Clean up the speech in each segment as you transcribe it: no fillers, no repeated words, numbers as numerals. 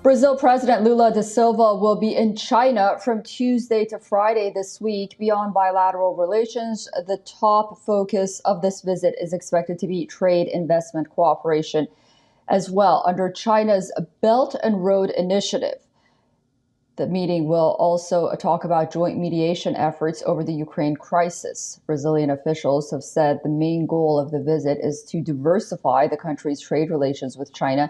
Brazil President Lula da Silva will be in China from Tuesday to Friday this week. Beyond bilateral relations, the top focus of this visit is expected to be trade investment cooperation as well under China's Belt and Road Initiative. The meeting will also talk about joint mediation efforts over the Ukraine crisis. Brazilian officials have said the main goal of the visit is to diversify the country's trade relations with China.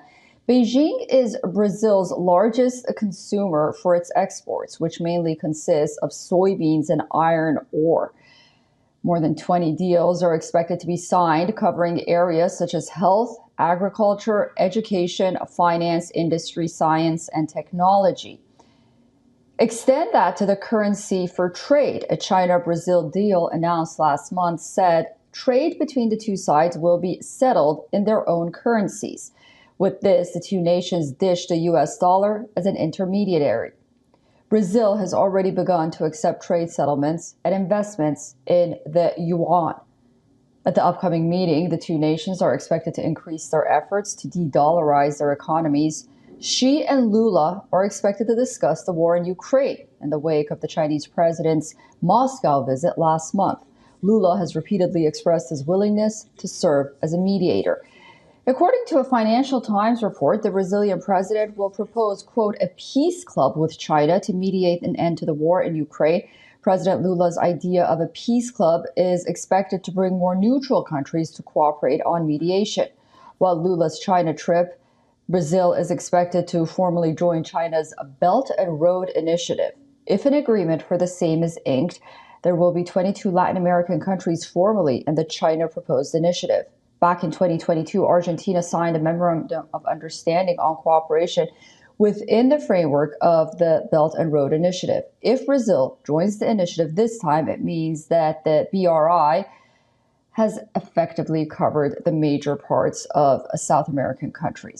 Beijing is Brazil's largest consumer for its exports, which mainly consists of soybeans and iron ore. More than 20 deals are expected to be signed, covering areas such as health, agriculture, education, finance, industry, science, and technology. Extend that to the currency for trade. A China-Brazil deal announced last month said trade between the two sides will be settled in their own currencies. With this, the two nations dished the U.S. dollar as an intermediary. Brazil has already begun to accept trade settlements and investments in the yuan. At the upcoming meeting, the two nations are expected to increase their efforts to de-dollarize their economies. Xi and Lula are expected to discuss the war in Ukraine in the wake of the Chinese president's Moscow visit last month. Lula has repeatedly expressed his willingness to serve as a mediator. According to a Financial Times report, the Brazilian president will propose, quote, a peace club with China to mediate an end to the war in Ukraine. President Lula's idea of a peace club is expected to bring more neutral countries to cooperate on mediation. While Lula's China trip, Brazil is expected to formally join China's Belt and Road Initiative. If an agreement for the same is inked, there will be 22 Latin American countries formally in the China-proposed initiative. Back in 2022, Argentina signed a memorandum of understanding on cooperation within the framework of the Belt and Road Initiative. If Brazil joins the initiative this time, it means that the BRI has effectively covered the major parts of South American countries.